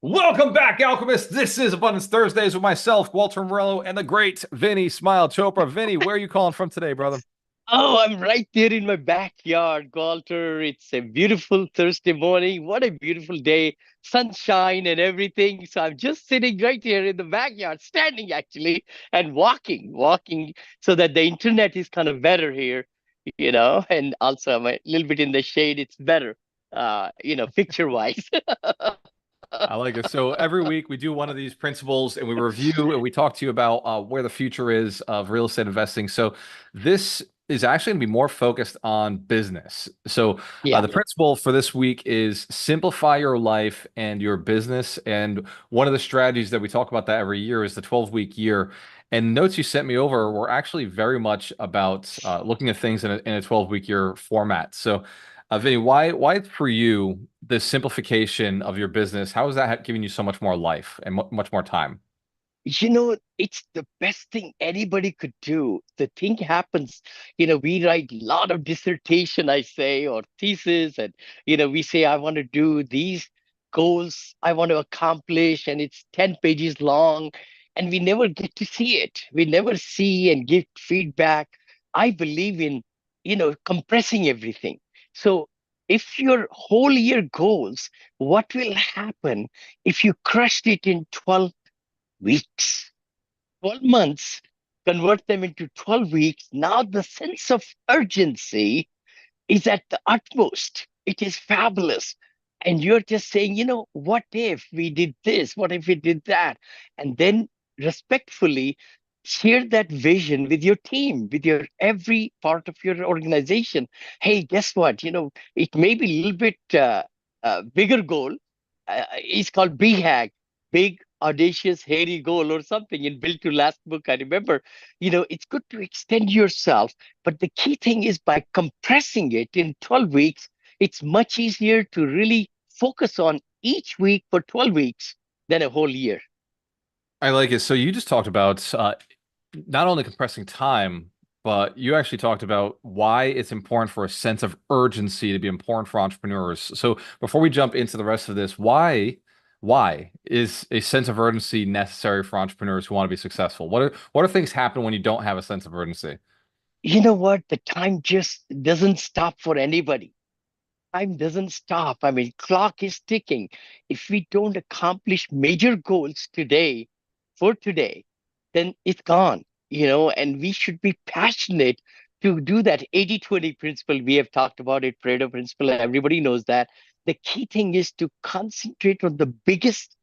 Welcome back, Alchemists. This is Abundance Thursdays with myself, Gualter Amarelo, and the great Vinney Smile Chopra. Vinney, where are you calling from today, brother? Oh, I'm right there in my backyard, Gualter. It's a beautiful Thursday morning. What a beautiful day, sunshine and everything. So I'm just sitting right here in the backyard, standing actually, and walking so that the internet is kind of better here, and also I'm a little bit in the shade. It's better, picture wise. I like it. So every week we do one of these principles and we review and we talk to you about where the future is of real estate investing. So this is actually going to be more focused on business. So Yeah. the principle for this week is simplify your life and your business. And one of the strategies that we talk about that every year is the 12-week year. And notes you sent me over were actually very much about looking at things in a 12-week year format. So Vinny, why for you the simplification of your business? How is that giving you so much more life and much more time? It's the best thing anybody could do. The thing happens, we write a lot of dissertation, I say, or thesis, and we say, I want to do these goals I want to accomplish, and it's 10 pages long, and we never get to see it. We never see and give feedback. I believe in, compressing everything. So if your whole year goals, what will happen if you crushed it in 12 weeks? 12 months, convert them into 12 weeks. Now the sense of urgency is at the utmost. It is fabulous. And you're just saying, what if we did this? What if we did that? And then respectfully share that vision with your team, with your every part of your organization. Hey, guess what? It may be a little bit bigger goal. It's called BHAG, big, audacious, hairy goal or something in Built to Last book. I remember, it's good to extend yourself, but the key thing is by compressing it in 12 weeks, it's much easier to really focus on each week for 12 weeks than a whole year. I like it. So you just talked about not only compressing time, but you actually talked about why it's important for a sense of urgency to be important for entrepreneurs. So before we jump into the rest of this, why is a sense of urgency necessary for entrepreneurs who want to be successful? What are things happen when you don't have a sense of urgency? You know what? The time just doesn't stop for anybody. Time doesn't stop. I mean, clock is ticking. If we don't accomplish major goals today, for today, then it's gone, and we should be passionate to do that 80-20 principle. We have talked about it, Pareto principle. Everybody knows that. The key thing is to concentrate on the biggest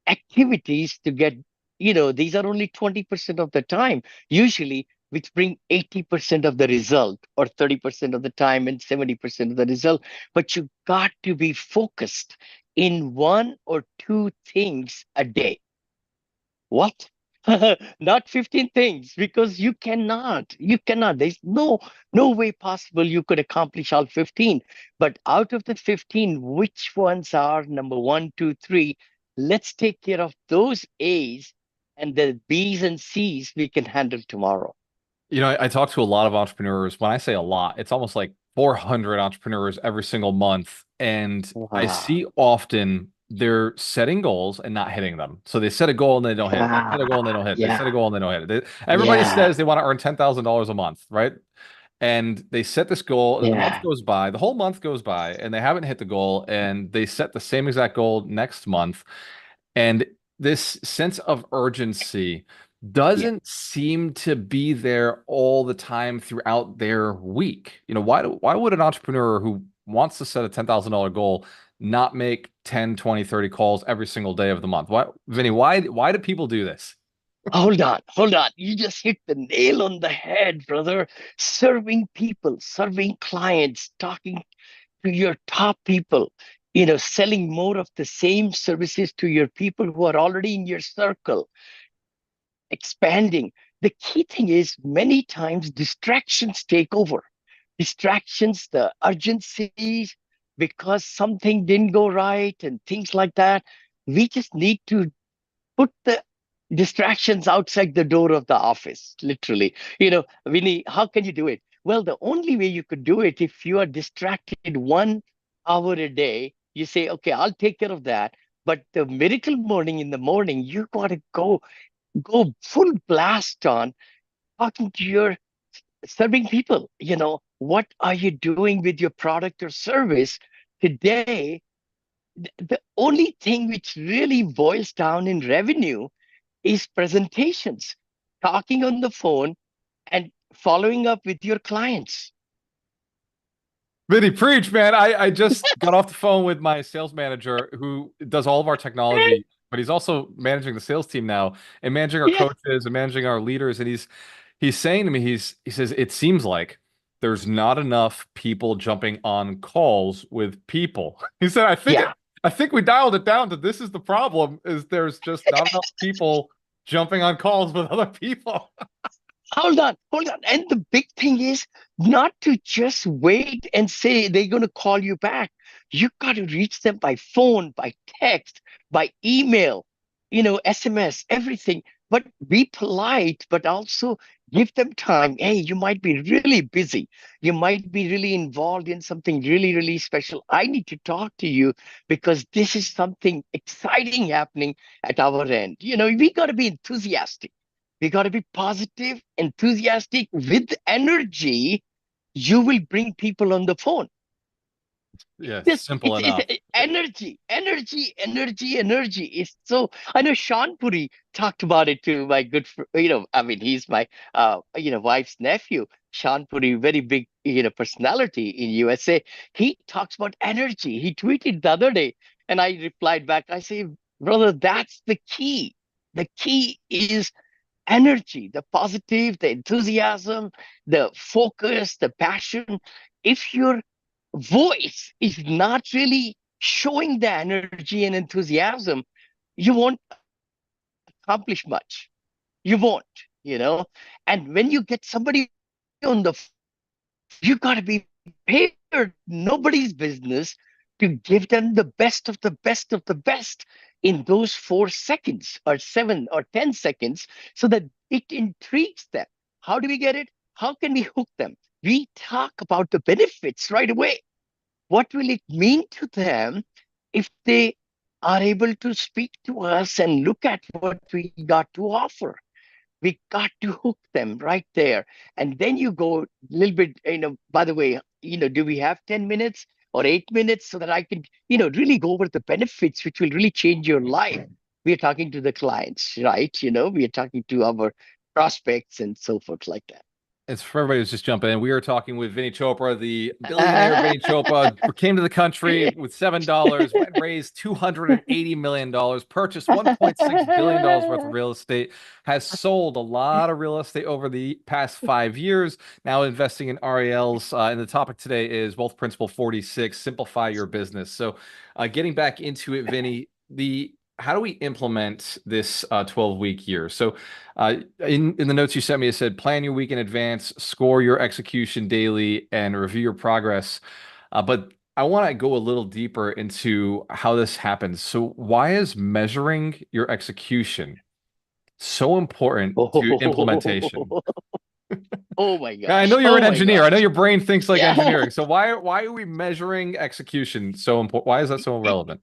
activities to get, these are only 20% of the time, usually, which bring 80% of the result, or 30% of the time and 70% of the result. But you got to be focused in one or two things a day. What? Not 15 things, because you cannot. There's no way possible you could accomplish all 15. But out of the 15, which ones are number one, two, three? Let's take care of those A's, and the B's and C's we can handle tomorrow. I talk to a lot of entrepreneurs. When I say a lot, it's almost like 400 entrepreneurs every single month. And I Wow. see often they're setting goals and not hitting them. So they set a goal and they don't hit it. They set a goal and they don't hit it. They set a Yeah. goal and they don't hit it. Everybody Yeah. says they want to earn $10,000 a month, right? And they set this goal, and then the month Yeah. goes by, the whole month goes by, and they haven't hit the goal, and they set the same exact goal next month. And this sense of urgency Yeah. doesn't seem to be there all the time throughout their week. Why would an entrepreneur who wants to set a $10,000 goal not make 10, 20, 30 calls every single day of the month? Vinny, why do people do this? Hold on, hold on. You just hit the nail on the head, brother. Serving people, serving clients, talking to your top people, selling more of the same services to your people who are already in your circle, expanding. The key thing is many times distractions take over. Distractions, the urgencies, because something didn't go right and things like that. We just need to put the distractions outside the door of the office, literally. Vinny, how can you do it? Well, the only way you could do it, if you are distracted 1 hour a day, you say, okay, I'll take care of that. But the miracle morning in the morning, you got to go full blast on talking to your serving people. What are you doing with your product or service today? The only thing which really boils down in revenue is presentations, talking on the phone and following up with your clients. Vinney, preach, man. I just got off the phone with my sales manager who does all of our technology, but he's also managing the sales team now and managing our Yeah, coaches and managing our leaders. And he's saying to me, he says, it seems like there's not enough people jumping on calls with people. He said, yeah. I think we dialed it down to this is the problem, is there's just not enough people jumping on calls with other people. Hold on, hold on. And the big thing is not to just wait and say they're going to call you back. You got to reach them by phone, by text, by email, SMS, everything. But be polite, but also give them time. Hey, you might be really busy. You might be really involved in something really, really special. I need to talk to you because this is something exciting happening at our end. We got to be enthusiastic. We got to be positive, enthusiastic with energy. You will bring people on the phone. Yeah, Just simple enough. energy, energy, energy, energy. It's so. I know Sean Puri talked about it too. My good, I mean, he's my, wife's nephew. Sean Puri, very big, personality in USA. He talks about energy. He tweeted the other day, and I replied back. I say, brother, that's the key. The key is energy, the positive, the enthusiasm, the focus, the passion. If your voice is not really showing the energy and enthusiasm, you won't accomplish much. You won't, you know. And when you get somebody on the, you got to be prepared. Nobody's business to give them the best of the best of the best in those 4 seconds or 7 or 10 seconds so that it intrigues them. How do we get it? How can we hook them? We talk about the benefits right away. What will it mean to them if they are able to speak to us and look at what we got to offer? We got to hook them right there. And then you go a little bit, by the way, do we have 10 minutes or 8 minutes so that I can, really go over the benefits which will really change your life? We are talking to the clients, right? We are talking to our prospects and so forth like that. It's for everybody who's just jumping in. We are talking with Vinney Chopra, the billionaire Vinney Chopra, came to the country with $7, went and raised $280 million, purchased $1.6 billion worth of real estate, has sold a lot of real estate over the past 5 years, now investing in RELs. And the topic today is Wealth Principle 46, Simplify Your Business. So getting back into it, Vinney, how do we implement this 12-week year? So in the notes you sent me, it said plan your week in advance, score your execution daily, and review your progress. But I want to go a little deeper into how this happens. So why is measuring your execution so important to implementation? Oh, oh my I know gosh. you're Oh an my engineer. I know gosh. your brain thinks like Yeah. engineering. So why are we measuring execution so important? Why is that so relevant?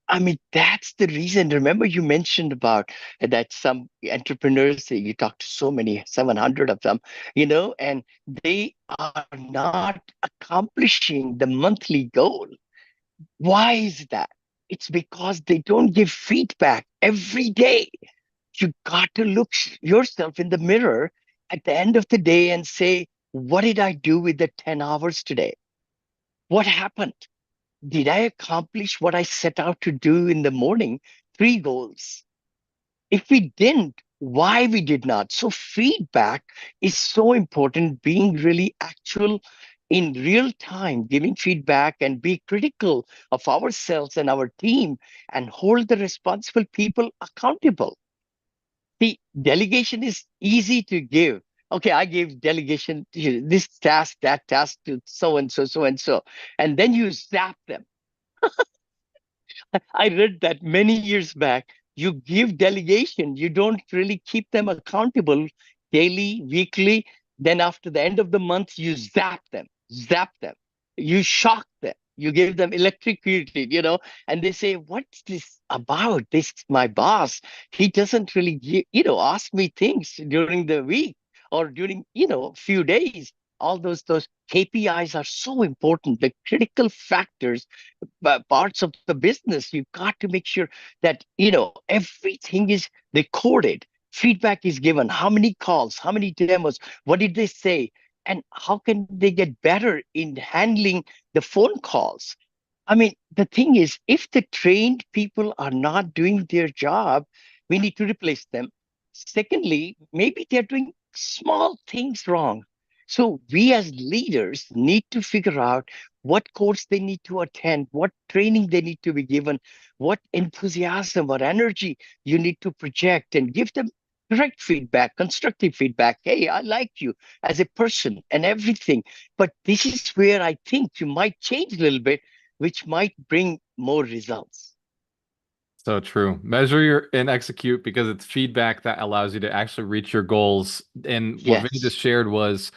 I mean, that's the reason. Remember, you mentioned about that some entrepreneurs, you talk to so many, 700 of them, and they are not accomplishing the monthly goal. Why is that? It's because they don't give feedback every day. You got to look yourself in the mirror at the end of the day and say, what did I do with the 10 hours today? What happened? Did I accomplish what I set out to do in the morning? Three goals. If we didn't, why we did not? So feedback is so important, being really actual in real time, giving feedback and be critical of ourselves and our team and hold the responsible people accountable. The delegation is easy to give. Okay, I gave delegation to this task, that task to so and so, so and so. And then you zap them. I read that many years back. You give delegation, you don't really keep them accountable daily, weekly. Then after the end of the month, you zap them, you shock them. You give them electrocuted, and they say, "What's this about? This my boss. He doesn't really, ask me things during the week or during, few days." All those KPIs are so important. The critical factors, parts of the business. You got to make sure that, everything is recorded. Feedback is given. How many calls? How many demos? What did they say? And how can they get better in handling the phone calls? I mean, the thing is, if the trained people are not doing their job, we need to replace them. Secondly, maybe they're doing small things wrong. So we as leaders need to figure out what course they need to attend, what training they need to be given, what enthusiasm or energy you need to project, and give them correct feedback, constructive feedback. Hey, I like you as a person and everything. But this is where I think you might change a little bit, which might bring more results. So true. Measure your and execute because it's feedback that allows you to actually reach your goals. And what Vinny just Yes. shared was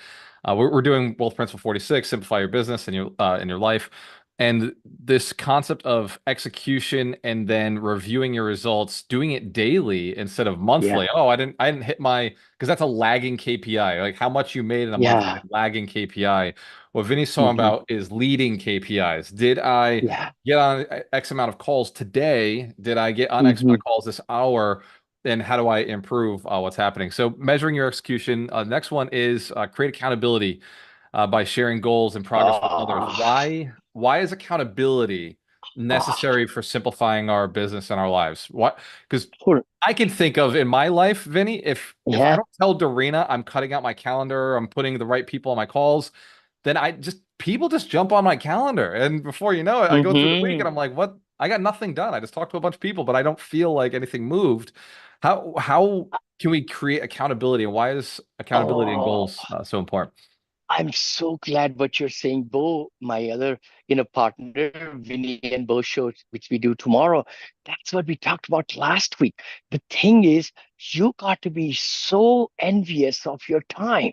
we're doing Wealth Principle 46, simplify your business and your life. And this concept of execution and then reviewing your results, doing it daily instead of Yeah. monthly. Oh, I didn't hit my because that's a lagging KPI. Like how much you made in a month is Yeah. a lagging KPI. What Vinny's talking Hmm. about is leading KPIs. Did I Yeah. get on X amount of calls today? Did I get on X amount Hmm. of calls this hour? And how do I improve what's happening? So measuring your execution. Next one is create accountability by sharing goals and progress with others. Oh, Why is accountability necessary for simplifying our business and our lives? What? Because cool. I can think of in my life, Vinny, if I Yeah. don't tell Dorina I'm cutting out my calendar, I'm putting the right people on my calls, then people just jump on my calendar. And before you know it, I go through the week and Hmm. I'm like, what? I got nothing done. I just talked to a bunch of people, but I don't feel like anything moved. How can we create accountability and why is accountability and Oh, goals so important? I'm so glad what you're saying. Bo, my other, partner, Vinny and Bo show, which we do tomorrow. That's what we talked about last week. The thing is, you got to be so envious of your time.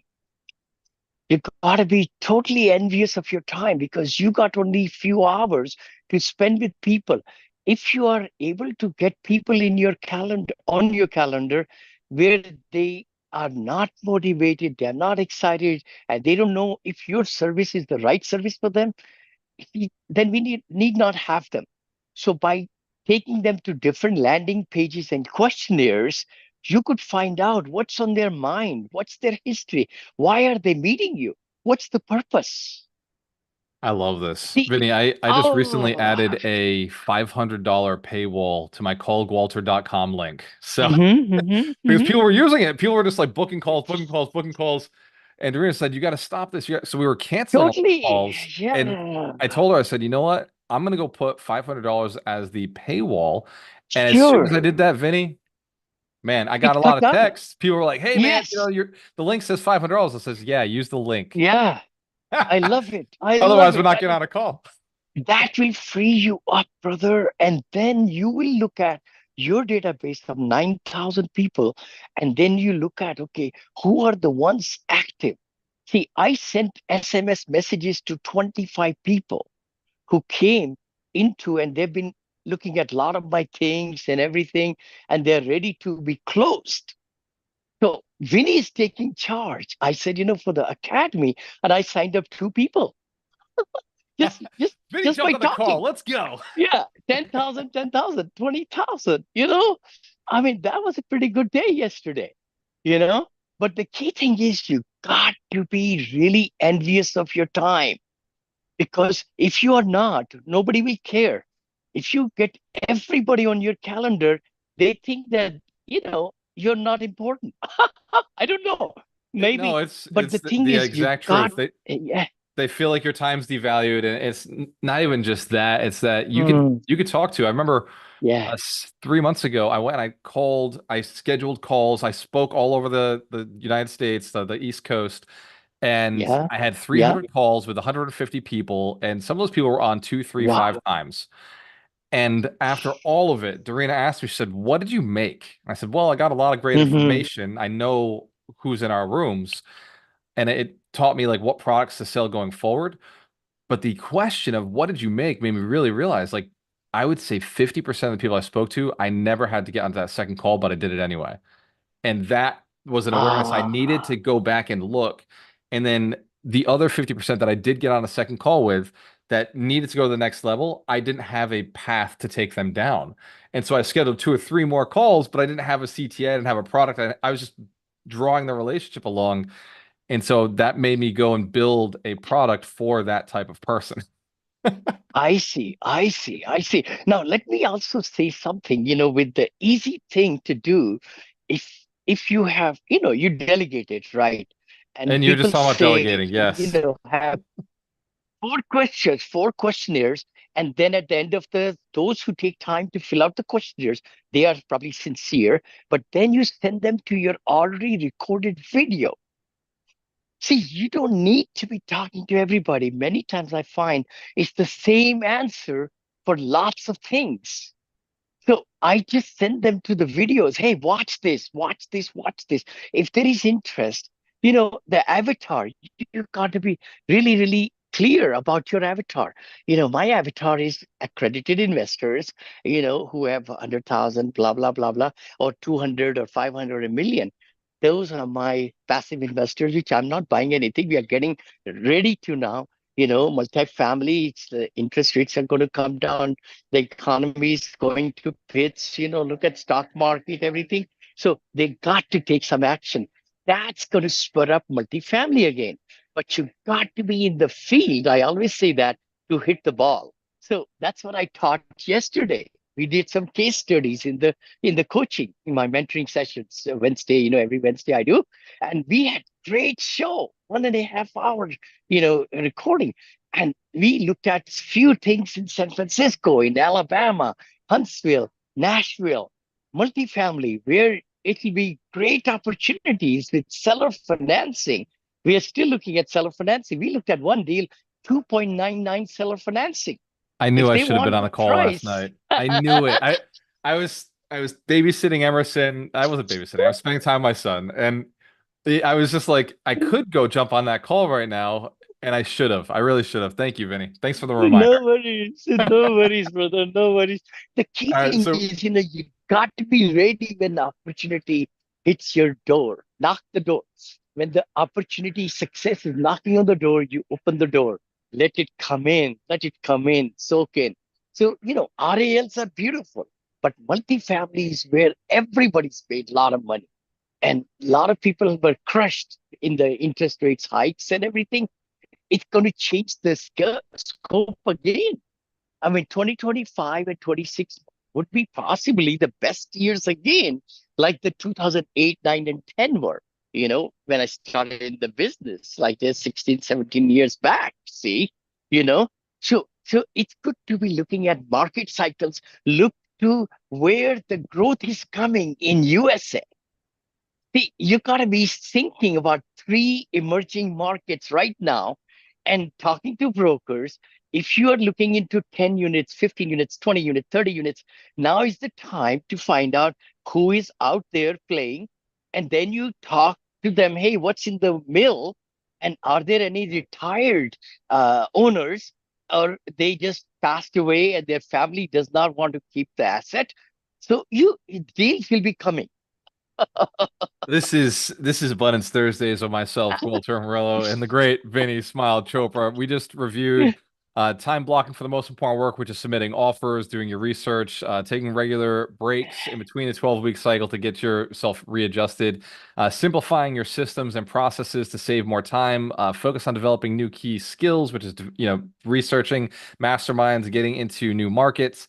You got to be totally envious of your time because you got only few hours to spend with people. If you are able to get people in your calendar, on your calendar, where they are not motivated, they're not excited, and they don't know if your service is the right service for them, then we need not have them. So by taking them to different landing pages and questionnaires, you could find out what's on their mind, what's their history, why are they meeting you, what's the purpose. I love this. The Vinny, I just recently oh, added a $500 paywall to my callgualter.com link. So because hmm. people were using it, people were just like booking calls, booking calls, booking calls. And Dorina said, you got to stop this. So we were canceling all the Totally, calls. And yeah, I told her, I said, you know what? I'm going to go put $500 as the paywall. And as soon as I sure. did that, Vinny, man, I got It a lot cut of down. texts. People were like, hey, man, Yes, the link says $500. It says, yeah, use the link. yeah, I love it. I love Otherwise, we're it. not I getting love on a call. that will free you up, brother. And then you will look at your database of 9,000 people. And then you look at, okay, who are the ones active? See, I sent SMS messages to 25 people who came into, and they've been looking at a lot of my things and everything, and they're ready to be closed. So Vinny is taking charge. I said, for the academy, and I signed up two people just just Vinny just by jumped on the call. talking. Let's go. Yeah, 10,000, 10,000, 20,000. I mean, that was a pretty good day yesterday, you know? But the key thing is you got to be really envious of your time because if you are not, nobody will care. If you get everybody on your calendar, they think that, you're not important. I don't know. No, Maybe. it's But the it's thing the is, you exact got, truth. yeah. They feel like your time's devalued, and it's not even just that. It's that Mm, you could talk to. I remember yeah. 3 months ago, I went and I called, I scheduled calls, I spoke all over the United States, the East Coast, and Yeah. I had Yeah. 300 calls with 150 people, and some of those people were on two, three, five Wow. times. And after all of it, Dorina asked me, she said, "What did you make?" And I said, "Well, I got a lot of great Hmm. information. I know who's in our rooms, and it taught me like what products to sell going forward." But the question of what did you make made me really realize, like, I would say 50% of the people I spoke to, I never had to get onto that second call, but I did it anyway. And that was an awareness I needed Ah, to go back and look. And then the other 50% that I did get on a second call with that needed to go to the next level, I didn't have a path to take them down. And so I scheduled two or three more calls, but I didn't have a CTA, I didn't have a product. I was just drawing the relationship along. And so that made me go and build a product for that type of person. I see, I see, I see. Now, let me also say something, with the easy thing to do, if you have, you delegate it, right? And And you're just people talking about say, delegating. Yes. have four questions, four questionnaires, and then at the end of those who take time to fill out the questionnaires, they are probably sincere, but then you send them to your already recorded video. See, you don't need to be talking to everybody. Many times I find it's the same answer for lots of things. So I just send them to the videos. Hey, watch this, watch this, watch this. If there is interest, the avatar, you got to be really, really clear about your avatar. My avatar is accredited investors, who have 100,000, blah, blah, blah, blah, or 200 or 500, a million. Those are my passive investors, which I'm not buying anything. We are getting ready to now, multifamily, the interest rates are going to come down, the economy is going to pits, look at stock market, everything. So they got to take some action. That's going to spur up multifamily again. But you got to be in the field. I always say that to hit the ball. So that's what I taught yesterday. We did some case studies in the coaching in my mentoring sessions Wednesday. Every Wednesday I do, and we had great show, 1.5 hours, recording, and we looked at few things in San Francisco, in Alabama, Huntsville, Nashville, multifamily, where it will be great opportunities with seller financing. We are still looking at seller financing. We looked at one deal, 2.99 seller financing. I knew If I they should have been want on the the call last price, night. I knew it. I was babysitting Emerson. I wasn't babysitting. I was spending time with my son, and I was just like, I could go jump on that call right now, and I should have. I really should have. Thank you, Vinny. Thanks for the reminder. no worries, brother, no worries. The key All right, thing so is, you got to be ready when the opportunity hits your door. Knock the door. When the opportunity success is knocking on the door, you open the door. Let it come in. Let it come in. Soak in. So, RALs are beautiful, but multifamily is where everybody's paid a lot of money. And a lot of people were crushed in the interest rates hikes and everything. It's going to change the scope again. I mean, 2025 and 26 would be possibly the best years again, like the 2008, 9, and 10 were, when I started in the business, like there's 16, 17 years back. See, you know? So it's good to be looking at market cycles, look to where the growth is coming in USA. See, you got to be thinking about three emerging markets right now and talking to brokers. If you are looking into 10 units, 15 units, 20 units, 30 units, now is the time to find out who is out there playing. And then you talk to them, hey, what's in the mill? And are there any retired owners, or they just passed away and their family does not want to keep the asset? So deals will be coming. this is Abundance Thursdays with myself, Gualter Amarelo, and the great Vinney Smile Chopra. We just reviewed time blocking for the most important work, which is submitting offers, doing your research, taking regular breaks in between the 12-week cycle to get yourself readjusted, simplifying your systems and processes to save more time, focus on developing new key skills, which is researching masterminds, getting into new markets.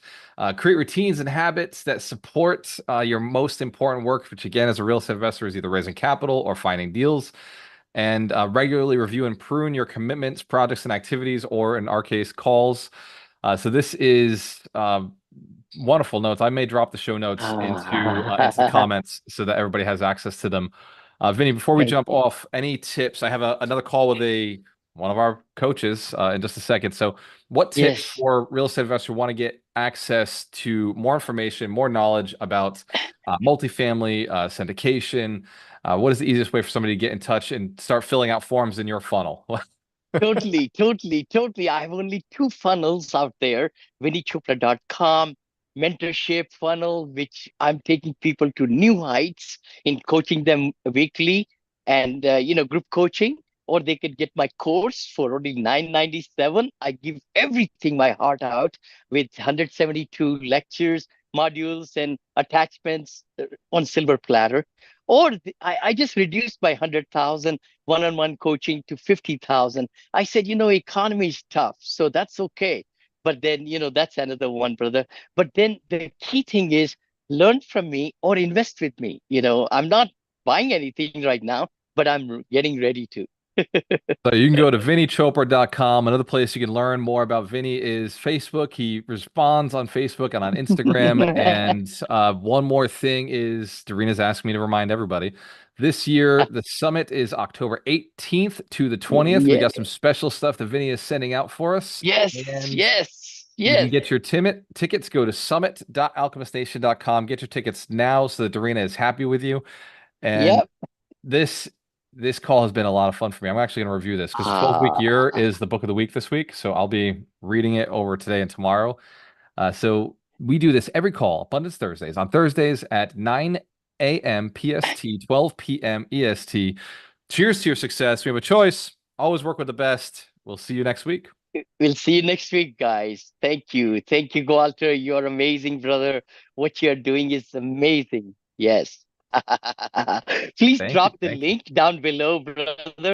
Create routines and habits that support your most important work, which again, as a real estate investor, is either raising capital or finding deals. And regularly review and prune your commitments, projects, and activities, or in our case, calls. So this is wonderful notes. I may drop the show notes into the comments so that everybody has access to them. Vinny, before we Thank jump you. off, any tips? I have another call with one of our coaches in just a second. So, what tips Yes. for real estate investors who want to get access to more information, more knowledge about multifamily syndication? What is the easiest way for somebody to get in touch and start filling out forms in your funnel? Totally, totally, totally. I have only two funnels out there, VinneyChopra.com, mentorship funnel, which I'm taking people to new heights in coaching them weekly and group coaching, or they could get my course for only 997. I give everything my heart out with 172 lectures, modules, and attachments on silver platter. Or I just reduced my 100,000 one-on-one coaching to 50,000. I said, economy is tough, so that's okay. But then, that's another one, brother. But then the key thing is learn from me or invest with me. I'm not buying anything right now, but I'm getting ready to. So you can go to VinneyChopra.com. Another place you can learn more about Vinney is Facebook. He responds on Facebook and on Instagram. And one more thing is, Darina's asked me to remind everybody, this year the summit is October 18th to the 20th. We Yeah. got some special stuff that Vinney is sending out for us. Yes, And yes, you can yes. get your tickets. Go to summit.alchemistnation.com. Get your tickets now so that Darina is happy with you. And Yep. this this call has been a lot of fun for me. I'm actually going to review this because 12-week year Ah, is the book of the week this week. So I'll be reading it over today and tomorrow. So we do this every call, Abundance Thursdays, on Thursdays at 9 a.m. PST, 12 p.m. EST. Cheers to your success. We have a choice. Always work with the best. We'll see you next week. we'll see you next week, guys. Thank you. Thank you, Gualter. You're amazing, brother. What you're doing is amazing. Yes. Please Thank you. drop the Thank you. link down below, brother.